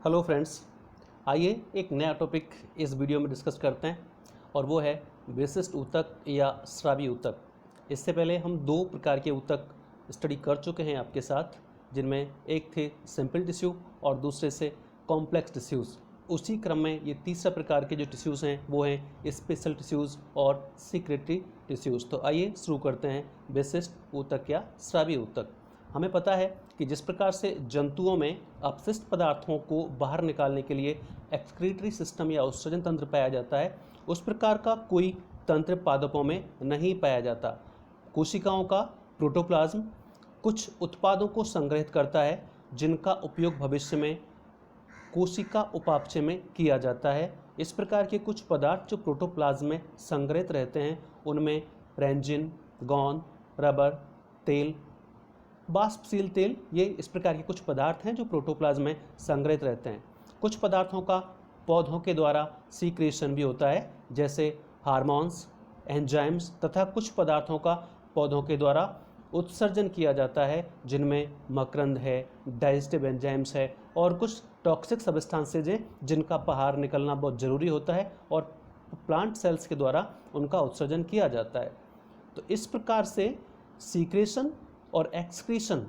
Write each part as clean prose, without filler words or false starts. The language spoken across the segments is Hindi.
हेलो फ्रेंड्स, आइए एक नया टॉपिक इस वीडियो में डिस्कस करते हैं और वो है विशिष्ट ऊतक या स्रावी ऊतक। इससे पहले हम दो प्रकार के ऊतक स्टडी कर चुके हैं आपके साथ, जिनमें एक थे सिंपल टिश्यू और दूसरे से कॉम्प्लेक्स टिश्यूज़। उसी क्रम में ये तीसरा प्रकार के जो टिश्यूज़ हैं वो हैं स्पेशल टिश्यूज़ और सीक्रेटरी टिश्यूज़। तो आइए शुरू करते हैं विशिष्ट ऊतक या स्रावी ऊतक। हमें पता है कि जिस प्रकार से जंतुओं में अपशिष्ट पदार्थों को बाहर निकालने के लिए एक्सक्रीटरी सिस्टम या उत्सर्जन तंत्र पाया जाता है, उस प्रकार का कोई तंत्र पादपों में नहीं पाया जाता। कोशिकाओं का प्रोटोप्लाज्म कुछ उत्पादों को संग्रहित करता है जिनका उपयोग भविष्य में कोशिका उपापचय में किया जाता है। इस प्रकार के कुछ पदार्थ जो प्रोटोप्लाज्म में संग्रहित रहते हैं उनमें रेंजिन, गोंद, रबर, तेल, बाष्पशील तेल, ये इस प्रकार के कुछ पदार्थ हैं जो प्रोटोप्लाज्म में संग्रहित रहते हैं। कुछ पदार्थों का पौधों के द्वारा सीक्रेशन भी होता है, जैसे हार्मोन्स, एंजाइम्स, तथा कुछ पदार्थों का पौधों के द्वारा उत्सर्जन किया जाता है, जिनमें मकरंद है, डाइजेस्टिव एंजाइम्स है और कुछ टॉक्सिक सब्सटेंसेज हैं जिनका बाहर निकलना बहुत ज़रूरी होता है और प्लांट सेल्स के द्वारा उनका उत्सर्जन किया जाता है। तो इस प्रकार से सीक्रेशन और एक्सक्रीशन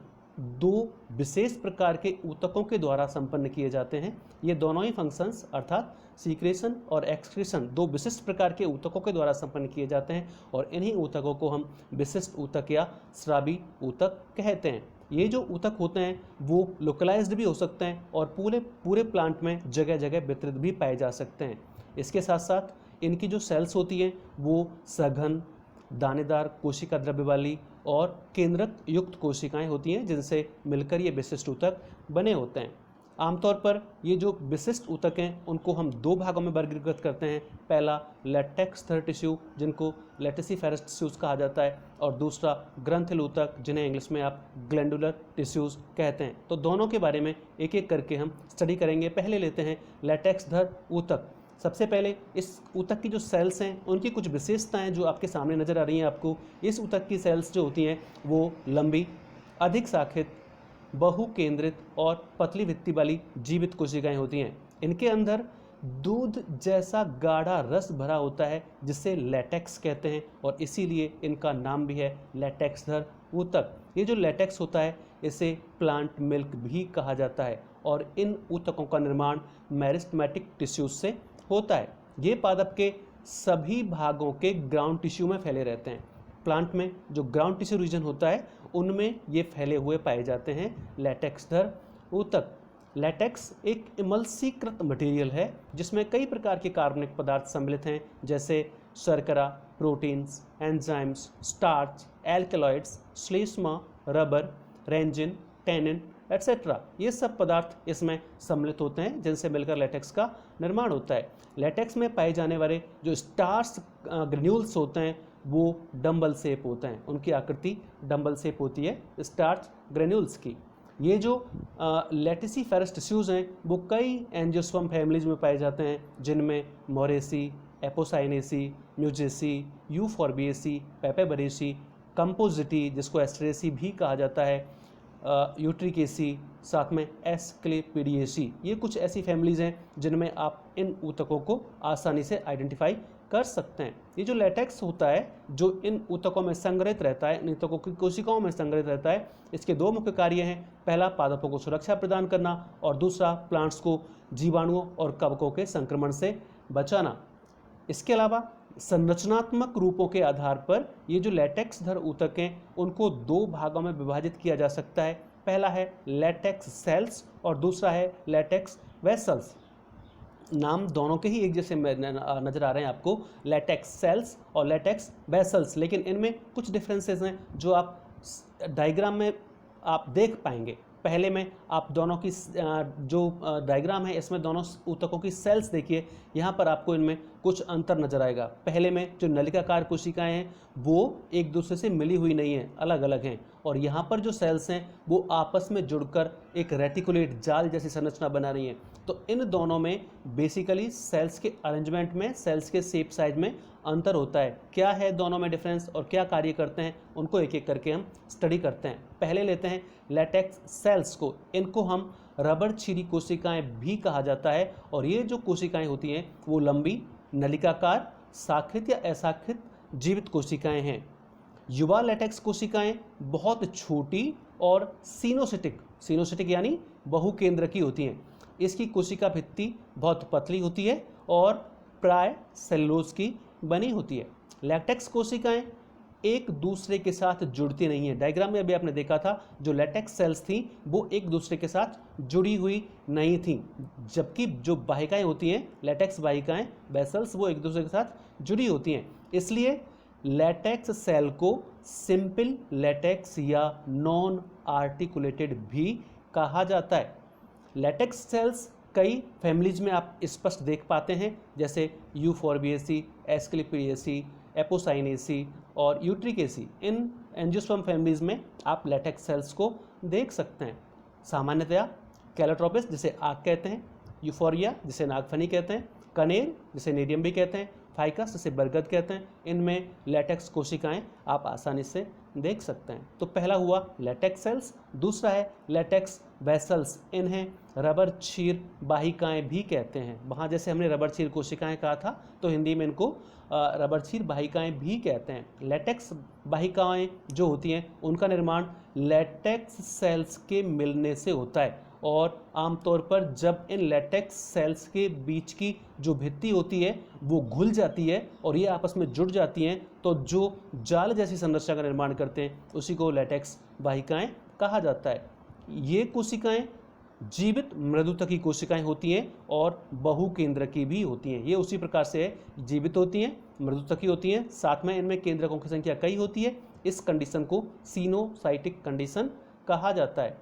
दो विशेष प्रकार के ऊतकों के द्वारा संपन्न किए जाते हैं। ये दोनों ही फंक्शंस अर्थात सीक्रेशन और एक्सक्रीशन दो विशिष्ट प्रकार के ऊतकों के द्वारा संपन्न किए जाते हैं और इन्हीं ऊतकों को हम विशिष्ट ऊतक या स्रावी ऊतक कहते हैं। ये जो ऊतक होते हैं वो लोकलाइज्ड भी हो सकते हैं और पूरे प्लांट में जगह जगह वितरित भी पाए जा सकते हैं। इसके साथ साथ इनकी जो सेल्स होती हैं वो सघन, दानेदार कोशिका द्रव्य वाली और केंद्रक युक्त कोशिकाएं होती हैं, जिनसे मिलकर ये विशिष्ट ऊतक बने होते हैं। आमतौर पर ये जो विशिष्ट ऊतक हैं उनको हम दो भागों में वर्गीकृत करते हैं। पहला लेटेक्स थर टिश्यू, जिनको लेटिसिफेरस टिश्यूज़ कहा जाता है, और दूसरा ग्रंथिल ऊतक, जिन्हें इंग्लिश में आप ग्लैंडुलर टिश्यूज़ कहते हैं। तो दोनों के बारे में एक एक करके हम स्टडी करेंगे। पहले लेते हैं लेटेक्स धर ऊतक। सबसे पहले इस ऊतक की जो सेल्स हैं उनकी कुछ विशेषताएं जो आपके सामने नज़र आ रही हैं आपको। इस ऊतक की सेल्स जो होती हैं वो लंबी, अधिक शाखित, बहुकेंद्रित और पतली भित्ति वाली जीवित कोशिकाएं होती हैं। इनके अंदर दूध जैसा गाढ़ा रस भरा होता है जिसे लेटेक्स कहते हैं और इसीलिए इनका नाम भी है लेटेक्सधर ऊतक। ये जो लेटेक्स होता है इसे प्लांट मिल्क भी कहा जाता है और इन ऊतकों का निर्माण मेरिस्टेमेटिक टिश्यूज से होता है। ये पादप के सभी भागों के ग्राउंड टिश्यू में फैले रहते हैं। प्लांट में जो ग्राउंड टिश्यू रीजन होता है उनमें ये फैले हुए पाए जाते हैं लेटेक्सधर ऊतक। लेटेक्स एक इमल्सीकृत मटेरियल है जिसमें कई प्रकार के कार्बनिक पदार्थ सम्मिलित हैं, जैसे शर्करा, प्रोटीन्स, एंजाइम्स, स्टार्च, एल्कलॉइड्स, श्लेष्मा, रबर, रेंजिन, टैनिन एट्सेट्रा। ये सब पदार्थ इसमें सम्मिलित होते हैं जिनसे मिलकर लेटेक्स का निर्माण होता है। लेटेक्स में पाए जाने वाले जो स्टार्च ग्रेन्यूल्स होते हैं वो डंबल शेप होते हैं। उनकी आकृति डंबल शेप होती है स्टार्च ग्रेन्यूल्स की। ये जो लेटिसिफेरस टिश्यूज़ हैं वो कई एंजियोस्पर्म फैमिलीज में पाए जाते हैं, जिनमें मोरेसी, एपोसाइनेसी, म्यूजेसी, यूफॉर्बिएसी, पेपेबरेसी, कंपोजिटी, जिसको एस्ट्रेसी भी कहा जाता है, यूट्रिकेसी, साथ में एस्क्लेपिडिएसी। ये कुछ ऐसी फैमिलीज़ हैं जिनमें आप इन ऊतकों को आसानी से आइडेंटिफाई कर सकते हैं। ये जो लेटेक्स होता है जो इन ऊतकों में संग्रहित रहता है, इन ऊतकों की कोशिकाओं में संग्रहित रहता है, इसके दो मुख्य कार्य हैं। पहला, पादपों को सुरक्षा प्रदान करना और दूसरा, प्लांट्स को जीवाणुओं और कवकों के संक्रमण से बचाना। इसके अलावा संरचनात्मक रूपों के आधार पर ये जो लेटेक्स धर ऊतक हैं उनको दो भागों में विभाजित किया जा सकता है। पहला है लेटेक्स सेल्स और दूसरा है लेटेक्स वेसल्स। नाम दोनों के ही एक जैसे नज़र आ रहे हैं आपको, लेटेक्स सेल्स और लेटेक्स वेसल्स, लेकिन इनमें कुछ डिफरेंसेस हैं जो आप डायग्राम में आप देख पाएंगे। पहले में आप दोनों की जो डायग्राम है इसमें दोनों ऊतकों की सेल्स देखिए, यहाँ पर आपको इनमें कुछ अंतर नजर आएगा। पहले में जो नलिकाकार कोशिकाएं हैं वो एक दूसरे से मिली हुई नहीं हैं, अलग अलग हैं, और यहाँ पर जो सेल्स हैं वो आपस में जुड़कर एक रेटिकुलेट जाल जैसी संरचना बना रही हैं। तो इन दोनों में बेसिकली सेल्स के अरेंजमेंट में, सेल्स के शेप साइज में अंतर होता है। क्या है दोनों में डिफरेंस और क्या कार्य करते हैं उनको एक एक करके हम स्टडी करते हैं। पहले लेते हैं लेटेक्स सेल्स को। इनको हम रबर छीरी कोशिकाएं भी कहा जाता है। और ये जो कोशिकाएं होती हैं वो लंबी, नलिकाकार, शाखित या अशाखित जीवित कोशिकाएं हैं। युवा लेटेक्स कोशिकाएं बहुत छोटी और सिनोसिटिक यानी बहुकेंद्र की होती हैं। इसकी कोशिका भित्ति बहुत पतली होती है और प्राय सेलुलोज की बनी होती है। लेटेक्स कोशिकाएं एक दूसरे के साथ जुड़ती नहीं है। डायग्राम में अभी आपने देखा था जो लेटेक्स सेल्स थी वो एक दूसरे के साथ जुड़ी हुई नहीं थी, जबकि जो वाहिकाएं होती हैं लेटेक्स वाहिकाएं वेसल्स वो एक दूसरे के साथ जुड़ी होती हैं। इसलिए लेटेक्स सेल को सिंपल लेटेक्स या नॉन आर्टिकुलेटेड भी कहा जाता है। लेटेक्स सेल्स कई फैमिलीज में आप स्पष्ट देख पाते हैं, जैसे यूफोर्बिएसी, एस्क्लेपिडिएसी, एपोसाइनेसी और यूट्रिकेसी। इन एंजियोस्पर्म फैमिलीज में आप लेटेक्स सेल्स को देख सकते हैं। सामान्यतया कैलोट्रोपिस जिसे आग कहते हैं, यूफोरिया जिसे नागफनी कहते हैं, कनेर जिसे नेरियम भी कहते हैं, फाइकस जिसे बरगद कहते हैं, इनमें लेटेक्स कोशिकाएं आप आसानी से देख सकते हैं। तो पहला हुआ लेटेक्स सेल्स, दूसरा है लेटेक्स वेसल्स। इन्हें रबर क्षीर वाहिकाएं भी कहते हैं। वहाँ जैसे हमने रबर क्षीर कोशिकाएं कहा था तो हिंदी में इनको रबर क्षीर वाहिकाएं भी कहते हैं। लेटेक्स वाहिकाएं जो होती हैं उनका निर्माण लेटेक्स सेल्स के मिलने से होता है और आमतौर पर जब इन लेटेक्स सेल्स के बीच की जो भित्ति होती है वो घुल जाती है और ये आपस में जुड़ जाती हैं तो जो जाल जैसी संरचना का निर्माण करते हैं उसी को लेटेक्स वाहिकाएं कहा जाता है। ये कोशिकाएं जीवित मृदुतकी कोशिकाएं होती हैं और बहुकेंद्रकी भी होती हैं। ये उसी प्रकार से जीवित होती हैं, मृदुतकी होती हैं, साथ में इनमें केंद्रकों की संख्या कई होती है। इस कंडीशन को सिनोसाइटिक कंडीशन कहा जाता है।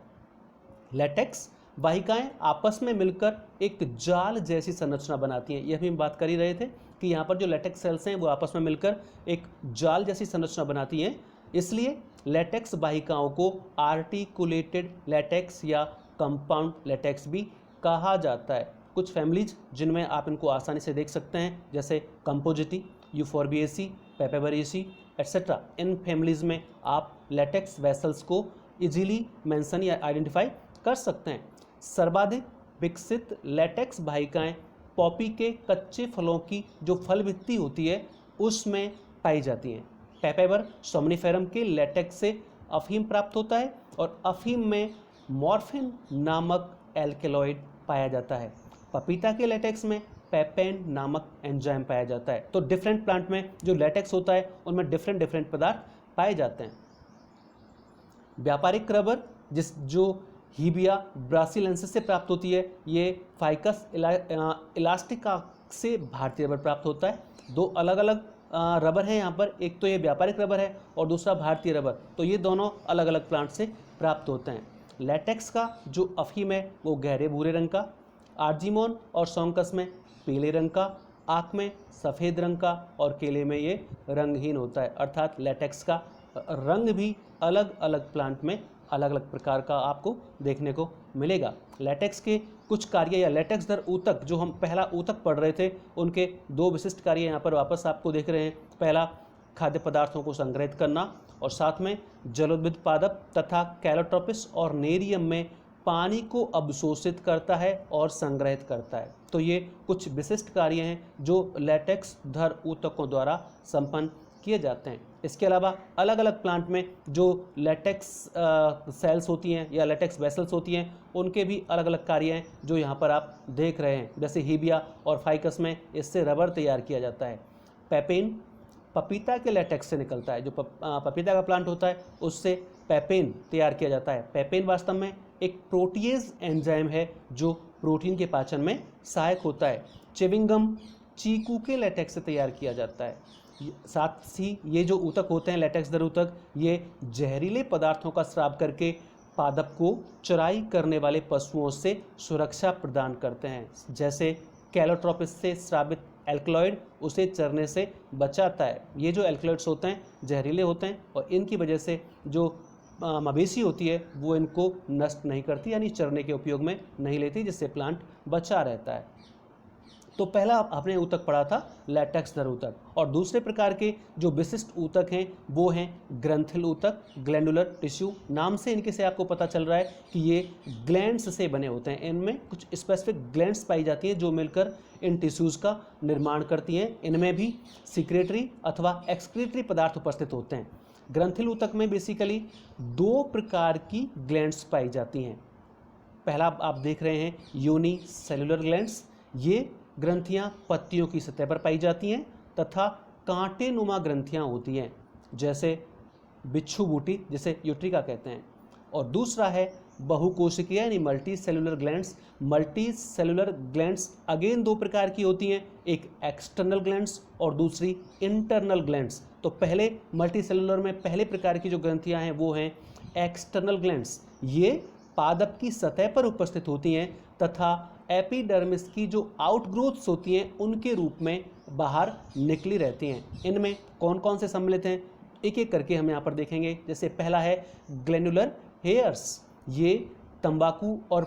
लेटेक्स वाहिकाएं आपस में मिलकर एक जाल जैसी संरचना बनाती हैं। यह भी हम बात कर ही रहे थे कि यहाँ पर जो लेटेक्स सेल्स हैं वो आपस में मिलकर एक जाल जैसी संरचना बनाती हैं। इसलिए लेटेक्स वाहिकाओं को आर्टिकुलेटेड लेटेक्स या कंपाउंड लेटेक्स भी कहा जाता है। कुछ फैमिलीज जिनमें आप इनको आसानी से देख सकते हैं जैसे कंपोजिटी, यूफोर्बिएसी, पेपेबरेसी एट्सेट्रा। इन फैमिलीज में आप लेटेक्स वेसल्स को इजीली मेंशन या आइडेंटिफाई कर सकते हैं। सर्वाधिक विकसित लेटेक्स वाहिकाएं पॉपी के कच्चे फलों की जो फल भित्ति होती है उसमें पाई जाती हैं। पेपेबर सोमनिफेरम के लेटेक्स से अफीम प्राप्त होता है और अफीम में मॉर्फिन नामक एल्केलॉइड पाया जाता है। पपीता के लेटेक्स में पेपेन नामक एंजाइम पाया जाता है। तो डिफरेंट प्लांट में जो लेटेक्स होता है उनमें डिफरेंट पदार्थ पाए जाते हैं। व्यापारिक रबर जो हीबिया ब्रासिलेंसिस से प्राप्त होती है, ये फाइकस इलास्टिका से भारतीय रबर प्राप्त होता है। दो अलग अलग रबर है यहाँ पर, एक तो ये व्यापारिक रबर है और दूसरा भारतीय रबर। तो ये दोनों अलग अलग प्लांट से प्राप्त होते हैं। लेटेक्स का जो अफीम है वो गहरे भूरे रंग का, आर्जिमोन और सोंकस में पीले रंग का, आँख में सफ़ेद रंग का और केले में ये रंगहीन होता है। अर्थात लेटेक्स का रंग भी अलग अलग प्लांट में अलग अलग प्रकार का आपको देखने को मिलेगा। लेटेक्स के कुछ कार्य या लेटेक्स दर ऊतक, जो हम पहला ऊतक पढ़ रहे थे, उनके दो विशिष्ट कार्य यहाँ पर वापस आपको देख रहे हैं। पहला खाद्य पदार्थों को संग्रहित करना और साथ में जलोद्भिद पादप तथा कैलोट्रोपिस और नेरियम में पानी को अवशोषित करता है और संग्रहित करता है। तो ये कुछ विशिष्ट कार्य हैं जो लेटेक्स धर ऊतकों द्वारा संपन्न किए जाते हैं। इसके अलावा अलग अलग प्लांट में जो लेटेक्स सेल्स होती हैं या लेटेक्स वेसल्स होती हैं उनके भी अलग अलग कार्य हैं जो यहाँ पर आप देख रहे हैं। जैसे हीबिया और फाइकस में इससे रबर तैयार किया जाता है। पेपेन पपीता के लेटेक्स से निकलता है। जो पपीता का प्लांट होता है उससे पेपेन तैयार किया जाता है। पेपेन वास्तव में एक प्रोटीएज एंजाइम है जो प्रोटीन के पाचन में सहायक होता है। च्युइंगम चीकू के लेटेक्स से तैयार किया जाता है। साथ ही ये जो ऊतक होते हैं लेटेक्स दर ऊतक, ये जहरीले पदार्थों का स्राव करके पादप को चराई करने वाले पशुओं से सुरक्षा प्रदान करते हैं। जैसे कैलोट्रोपिस से स्रावित एल्कलॉइड उसे चरने से बचाता है। ये जो एल्कलॉइड्स होते हैं जहरीले होते हैं और इनकी वजह से जो मवेशी होती है वो इनको नष्ट नहीं करती, यानी चरने के उपयोग में नहीं लेती, जिससे प्लांट बचा रहता है। तो पहला आपने ऊतक पढ़ा था लैटेक्सधर ऊतक, और दूसरे प्रकार के जो विशिष्ट ऊतक हैं वो हैं ग्रंथिल ऊतक, ग्लैंडुलर टिश्यू। नाम से इनके से आपको पता चल रहा है कि ये ग्लैंड्स से बने होते हैं, इनमें कुछ स्पेसिफिक ग्लैंड्स पाई जाती हैं जो मिलकर इन टिश्यूज़ का निर्माण करती हैं। इनमें भी सिक्रेटरी अथवा एक्सक्रीटरी पदार्थ उपस्थित होते हैं। ग्रंथिल ऊतक में बेसिकली दो प्रकार की ग्लैंड्स पाई जाती हैं। पहला आप देख रहे हैं यूनी सेलुलर ग्लैंड्स, ये ग्रंथियां पत्तियों की सतह पर पाई जाती हैं तथा कांटे नुमा ग्रंथियां होती हैं, जैसे बिच्छू बूटी जिसे यूट्रिका कहते हैं। और दूसरा है बहुकोशिकीय यानी multi cellular glands. Multi cellular glands again दो प्रकार की होती हैं, एक एक्सटर्नल ग्लैंड्स और दूसरी इंटरनल ग्लैंड्स। तो पहले मल्टी सेलुलर में पहले प्रकार की जो ग्रंथियां हैं वो हैं एक्सटर्नल ग्लैंड्स। ये पादप की सतह पर उपस्थित होती हैं तथा एपिडर्मिस की जो आउटग्रोथ्स होती हैं उनके रूप में बाहर निकली रहती हैं। इनमें कौन कौन से सम्मिलित हैं एक एक करके हम यहाँ पर देखेंगे। जैसे पहला है ग्लैंडुलर हेयर्स, ये तंबाकू और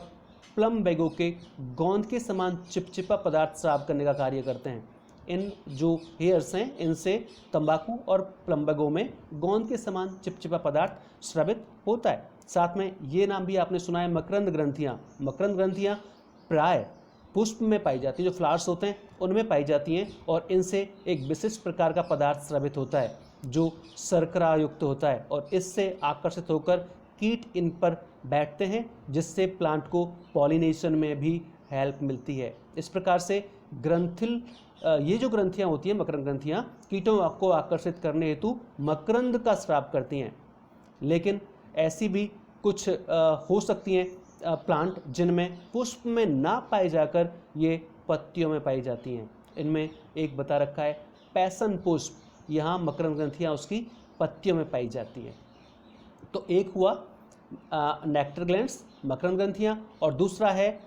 प्लम बैगों के गोंद के समान चिपचिपा पदार्थ स्राव करने का कार्य करते हैं। इन जो हेयर्स हैं इनसे तंबाकू और प्लम बैगों में गोंद के समान चिपचिपा पदार्थ स्रावित होता है। साथ में ये नाम भी आपने सुना है मकरंद ग्रंथियाँ। मकरंद ग्रंथियाँ प्राय पुष्प में पाई जाती है, जो फ्लावर्स होते हैं उनमें पाई जाती हैं, और इनसे एक विशिष्ट प्रकार का पदार्थ स्रावित होता है जो शर्करा युक्त होता है, और इससे आकर्षित होकर कीट इन पर बैठते हैं जिससे प्लांट को पॉलिनेशन में भी हेल्प मिलती है। इस प्रकार से ग्रंथिल ये जो ग्रंथियाँ होती हैं मकरंद ग्रंथियाँ कीटों को आकर्षित करने हेतु मकरंद का स्राव करती हैं। लेकिन ऐसी भी कुछ हो सकती हैं प्लांट जिनमें पुष्प में ना पाई जाकर ये पत्तियों में पाई जाती हैं। इनमें एक बता रखा है पैसन पुष्प, यहाँ मकरंद ग्रंथियाँ उसकी पत्तियों में पाई जाती हैं। तो एक हुआ नेक्टर ग्लैंड्स मकरंद ग्रंथियाँ, और दूसरा है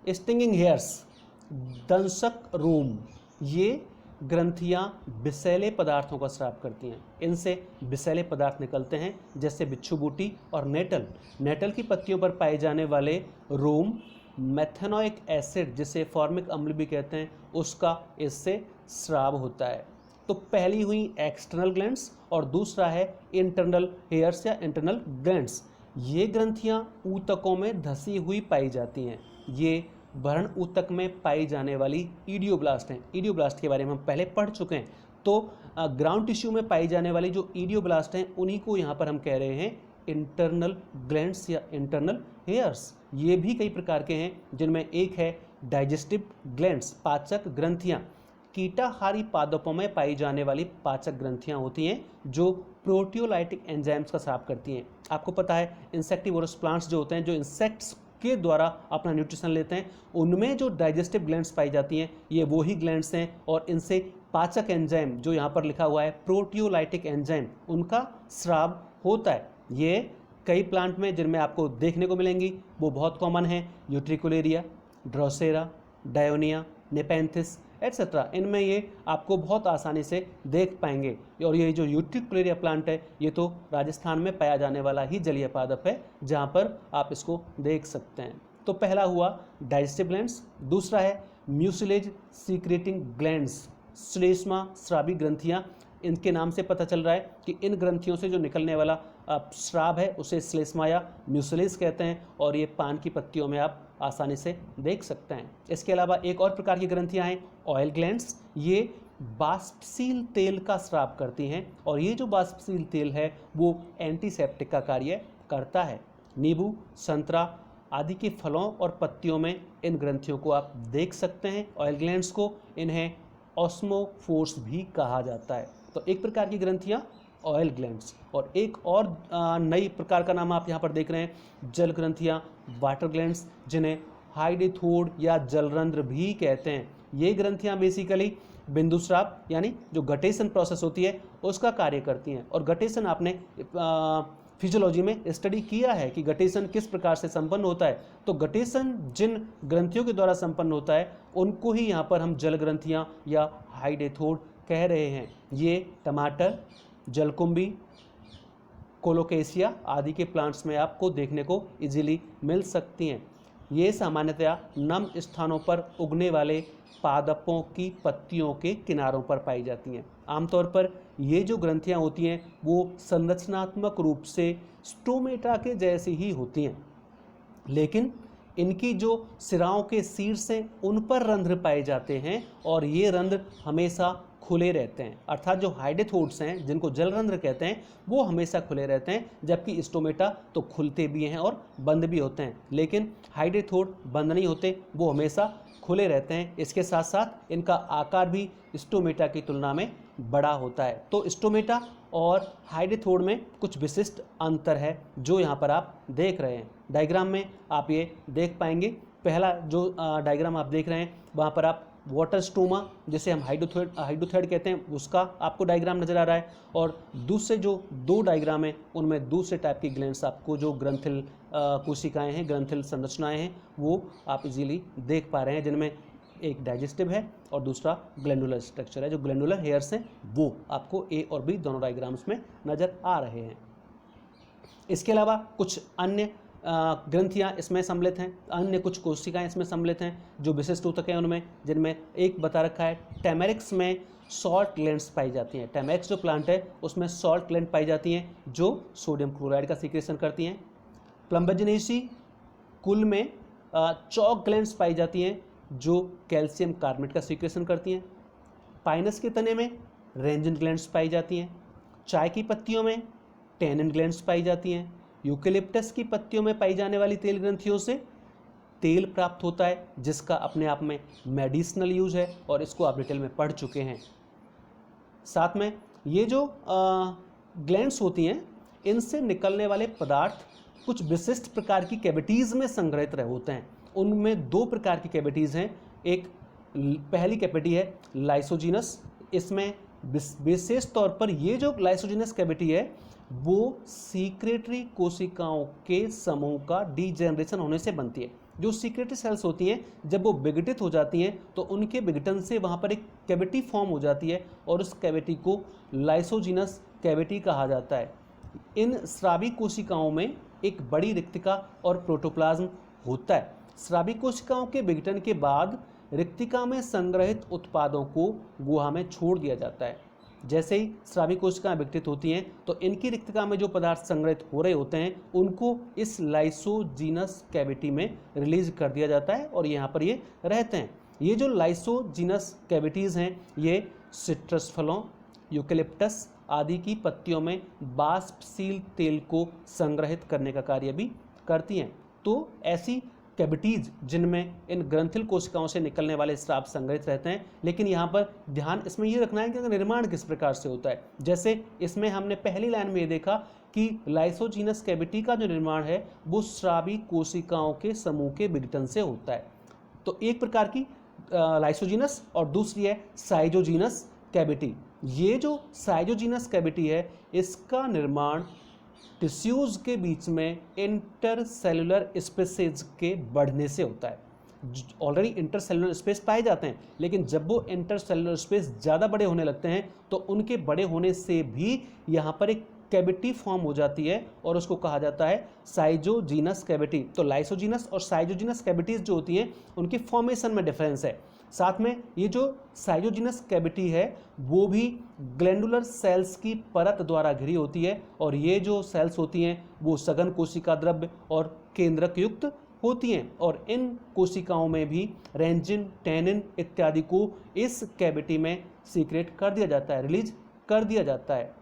स्टिंगिंग हेयर्स दंशक रोम। ये ग्रंथियाँ विषैले पदार्थों का स्राव करती हैं, इनसे विषैले पदार्थ निकलते हैं जैसे बिच्छू बूटी और नेटल। नेटल की पत्तियों पर पाए जाने वाले रोम मेथेनोइक एसिड जिसे फॉर्मिक अम्ल भी कहते हैं उसका इससे स्राव होता है। तो पहली हुई एक्सटर्नल ग्लैंड्स और दूसरा है इंटरनल हेयर्स या इंटरनल ग्लैंड्स। ये ग्रंथियाँ ऊतकों में धसी हुई पाई जाती हैं। ये भरण ऊतक में पाई जाने वाली ईडियोब्लास्ट हैं। ईडियोब्लास्ट के बारे में हम पहले पढ़ चुके हैं। तो ग्राउंड टिश्यू में पाई जाने वाली जो ईडियोब्लास्ट हैं उन्हीं को यहाँ पर हम कह रहे हैं इंटरनल ग्लैंड्स या इंटरनल हेयर्स। ये भी कई प्रकार के हैं जिनमें एक है डाइजेस्टिव ग्लैंड्स, पाचक ग्रंथियाँ। कीटाहारी पादपों में पाई जाने वाली पाचक ग्रंथियाँ होती हैं जो प्रोटियोलाइटिक एंजाइम्स का स्राव करती हैं। आपको पता है इंसेक्टिवोरस प्लांट्स जो होते हैं, जो इंसेक्ट्स के द्वारा अपना न्यूट्रिशन लेते हैं, उनमें जो डाइजेस्टिव ग्लैंड्स पाई जाती हैं ये वही ग्लैंड्स हैं, और इनसे पाचक एंजाइम जो यहाँ पर लिखा हुआ है प्रोटियोलाइटिक एंजाइम उनका स्राव होता है। ये कई प्लांट में जिनमें आपको देखने को मिलेंगी वो बहुत कॉमन है, utricularia, Drosera, Dionaea, Nepenthes etcetera. इनमें ये आपको बहुत आसानी से देख पाएंगे। और ये जो यूट्रिकुलेरिया प्लांट है ये तो राजस्थान में पाया जाने वाला ही जलीय पादप है जहाँ पर आप इसको देख सकते हैं। तो पहला हुआ डाइजेस्टिव ग्लैंड्स, दूसरा है म्यूसिलेज सीक्रेटिंग ग्लैंड्स, श्लेष्मा स्रावी ग्रंथियाँ। इनके नाम से पता चल रहा है कि इन ग्रंथियों से जो निकलने वाला स्राव है उसे श्लेष्मा या म्यूसिलेज कहते हैं, और ये पान की पत्तियों में आप आसानी से देख सकते हैं। इसके अलावा एक और प्रकार की ग्रंथियां हैं ऑयल ग्लैंड्स। ये बाष्पशील तेल का स्राव करती हैं, और ये जो बाष्पशील तेल है वो एंटीसेप्टिक का कार्य करता है। नींबू, संतरा आदि के फलों और पत्तियों में इन ग्रंथियों को आप देख सकते हैं, ऑयल ग्लैंड्स को। इन्हें ऑस्मोफोर्स भी कहा जाता है। तो एक प्रकार की ग्रंथियाँ ऑयल ग्लैंड्स, और एक और नई प्रकार का नाम आप यहाँ पर देख रहे हैं जल ग्रंथियाँ, वाटर ग्लैंड्स, जिन्हें हाइडेथोड या जलरंध्र भी कहते हैं। ये ग्रंथियाँ बेसिकली बिंदुस्राव यानी जो गटेशन प्रोसेस होती है उसका कार्य करती हैं। और गटेशन आपने फिजियोलॉजी में स्टडी किया है कि गटेशन किस प्रकार से संपन्न होता है। तो गटेशन जिन ग्रंथियों के द्वारा संपन्न होता है उनको ही यहाँ पर हम जल ग्रंथियाँ या हाइडेथोड कह रहे हैं। ये टमाटर, जलकुंभी, कोलोकेशिया आदि के प्लांट्स में आपको देखने को इजीली मिल सकती हैं। ये सामान्यतया नम स्थानों पर उगने वाले पादपों की पत्तियों के किनारों पर पाई जाती हैं। आमतौर पर ये जो ग्रंथियाँ होती हैं वो संरचनात्मक रूप से स्टोमेटा के जैसी ही होती हैं, लेकिन इनकी जो सिराओं के शीर्ष हैं उन पर रंध्र पाए जाते हैं और ये रंध्र हमेशा खुले रहते हैं। अर्थात जो हाइडेथोड्स हैं जिनको जल रंध्र कहते हैं वो हमेशा खुले रहते हैं, जबकि स्टोमेटा तो खुलते भी हैं और बंद भी होते हैं, लेकिन हाइडेथोड बंद नहीं होते, वो हमेशा खुले रहते हैं। इसके साथ साथ इनका आकार भी स्टोमेटा की तुलना में बड़ा होता है। तो स्टोमेटा और हाइडेथोड में कुछ विशिष्ट अंतर है जो यहाँ पर आप देख रहे हैं। डायग्राम में आप ये देख पाएंगे। पहला जो डायग्राम आप देख रहे हैं वहाँ पर आप वाटर स्टोमा, जिसे हम हाइड्रोथेड कहते हैं, उसका आपको डायग्राम नजर आ रहा है, और दूसरे जो दो डायग्राम हैं उनमें दूसरे टाइप की ग्लैंड्स आपको जो ग्रंथिल कोशिकाएं हैं, ग्रंथिल संरचनाएं हैं, वो आप इजीली देख पा रहे हैं, जिनमें एक डाइजेस्टिव है और दूसरा ग्लैंडुलर स्ट्रक्चर है। जो ग्लैंडुलर हेयर्स हैं वो आपको ए और बी दोनों डायग्राम्स में नज़र आ रहे हैं। इसके अलावा कुछ अन्य ग्रंथियाँ इसमें सम्मिलित हैं, अन्य कुछ कोशिकाएं इसमें सम्मिलित हैं जो विशिष्ट ऊतक हैं उनमें, जिनमें एक बता रखा है टैमेरिक्स में सॉल्ट ग्लैंड्स पाई जाती हैं। टैमेरिक्स जो प्लांट है उसमें सॉल्ट ग्लैंड पाई जाती हैं जो सोडियम क्लोराइड का सीक्रेशन करती हैं। प्लम्बजिनेसी कुल में चॉक ग्लैंड्स पाई जाती हैं जो कैल्शियम कार्बोनेट का सीक्रेशन करती हैं। पाइनस के तने में रेंजिन ग्लैंड्स पाई जाती हैं। चाय की पत्तियों में टैनिन ग्लैंड्स पाई जाती हैं। यूकेलिप्टस की पत्तियों में पाई जाने वाली तेल ग्रंथियों से तेल प्राप्त होता है, जिसका अपने आप में मेडिसिनल यूज है और इसको आप डिटेल में पढ़ चुके हैं। साथ में ये जो ग्लैंड्स होती हैं इनसे निकलने वाले पदार्थ कुछ विशिष्ट प्रकार की कैविटीज़ में संग्रहित होते हैं। उनमें दो प्रकार की कैविटीज़ हैं। एक पहली कैविटी है लाइसोजीनस। इसमें विशेष तौर पर ये जो लाइसोजीनस कैविटी है वो सीक्रेटरी कोशिकाओं के समूह का डीजेनरेशन होने से बनती है। जो सीक्रेटरी सेल्स होती हैं जब वो विघटित हो जाती हैं तो उनके विघटन से वहाँ पर एक कैविटी फॉर्म हो जाती है और उस कैविटी को लाइसोजीनस कैविटी कहा जाता है। इन स्रावी कोशिकाओं में एक बड़ी रिक्तिका और प्रोटोप्लाज्म होता है। स्रावी कोशिकाओं के विघटन के बाद रिक्तिका में संग्रहित उत्पादों को गुहा में छोड़ दिया जाता है। जैसे ही स्रावी कोशिकाएं विघटित होती हैं तो इनकी रिक्तिका में जो पदार्थ संग्रहित हो रहे होते हैं उनको इस लाइसोजीनस कैविटी में रिलीज कर दिया जाता है और यहाँ पर ये रहते हैं। ये जो लाइसोजीनस कैविटीज़ हैं ये सिट्रस फलों, यूकेलिप्टस आदि की पत्तियों में बाष्पशील तेल को संग्रहित करने का कार्य भी करती हैं। तो ऐसी कैविटीज जिनमें इन ग्रंथिल कोशिकाओं से निकलने वाले स्राव संग्रहित रहते हैं, लेकिन यहाँ पर ध्यान इसमें ये रखना है कि निर्माण किस प्रकार से होता है। जैसे इसमें हमने पहली लाइन में ये देखा कि लाइसोजीनस कैविटी का जो निर्माण है वो स्रावी कोशिकाओं के समूह के विघटन से होता है। तो एक प्रकार की लाइसोजीनस और दूसरी है साइजोजीनस कैविटी। ये जो साइजोजीनस कैविटी है इसका निर्माण टिश्यूज़ के बीच में इंटरसेलुलर स्पेसेज के बढ़ने से होता है। ऑलरेडी इंटरसेलुलर स्पेस पाए जाते हैं, लेकिन जब वो इंटरसेलुलर स्पेस ज़्यादा बड़े होने लगते हैं तो उनके बड़े होने से भी यहाँ पर एक कैविटी फॉर्म हो जाती है और उसको कहा जाता है साइजोजीनस कैविटी। तो लाइसोजीनस और साइजोजीनस कैविटीज़ जो होती हैं उनकी फॉर्मेशन में डिफरेंस है। साथ में ये जो साइजोजीनस कैविटी है वो भी ग्लैंडुलर सेल्स की परत द्वारा घिरी होती है और ये जो सेल्स होती हैं वो सघन कोशिका द्रव्य और केंद्रक युक्त होती हैं और इन कोशिकाओं में भी रेंजिन, टैनिन इत्यादि को इस कैविटी में सीक्रेट कर दिया जाता है, रिलीज कर दिया जाता है।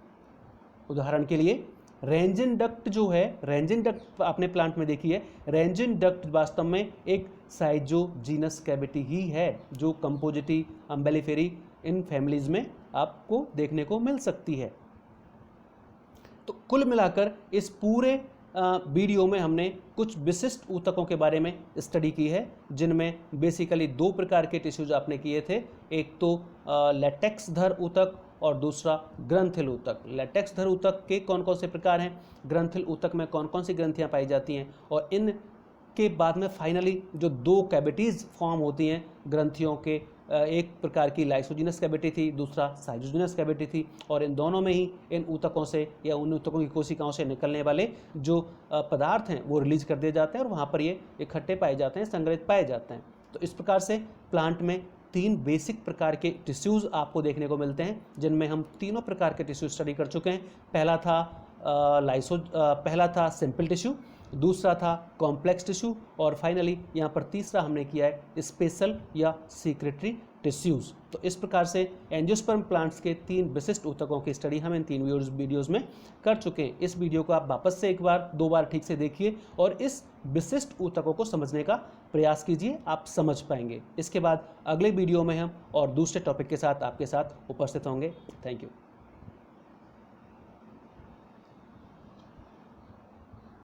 उदाहरण के लिए रेंजिन डक्ट जो है, रेंजिन डक्ट आपने प्लांट में देखी है, रेंजिन डक्ट वास्तव में एक साइजोजीनस कैविटी ही है जो कंपोजिटी, अम्बेलिफेरी इन फैमिलीज में आपको देखने को मिल सकती है। तो कुल मिलाकर इस पूरे वीडियो में हमने कुछ विशिष्ट ऊतकों के बारे में स्टडी की है जिनमें बेसिकली दो प्रकार के टिश्यूज आपने किए थे। एक तो लेटेक्स धर ऊतक और दूसरा ग्रंथिल ऊतक। लेटेक्स धर ऊतक के कौन कौन से प्रकार हैं, ग्रंथिल ऊतक में कौन कौन सी ग्रंथियां पाई जाती हैं और इन के बाद में फाइनली जो दो कैविटीज़ फॉर्म होती हैं ग्रंथियों के एक प्रकार की लाइसोजिनस कैविटी थी, दूसरा साइटोजिनस कैविटी थी, और इन दोनों में ही इन ऊतकों से या उन ऊतकों की कोशिकाओं से निकलने वाले जो पदार्थ हैं वो रिलीज कर दिए जाते हैं और वहाँ पर ये इकट्ठे पाए जाते हैं, संग्रहित पाए जाते हैं। तो इस प्रकार से प्लांट में 3 बेसिक प्रकार के टिश्यूज़ आपको देखने को मिलते हैं, जिनमें हम तीनों प्रकार के टिश्यू स्टडी कर चुके हैं। पहला था सिंपल टिश्यू, दूसरा था कॉम्प्लेक्स टिश्यू, और फाइनली यहाँ पर तीसरा हमने किया है स्पेशल या सीक्रेटरी टिश्यूज़। तो इस प्रकार से एंजियोस्पर्म प्लांट्स के 3 विशिष्ट ऊतकों की स्टडी हम इन 3 वीडियोज़ में कर चुके हैं। इस वीडियो को आप वापस से 1-2 बार ठीक से देखिए और इस विशिष्ट ऊतकों को समझने का प्रयास कीजिए, आप समझ पाएंगे। इसके बाद अगले वीडियो में हम और दूसरे टॉपिक के साथ आपके साथ उपस्थित होंगे। Thank you.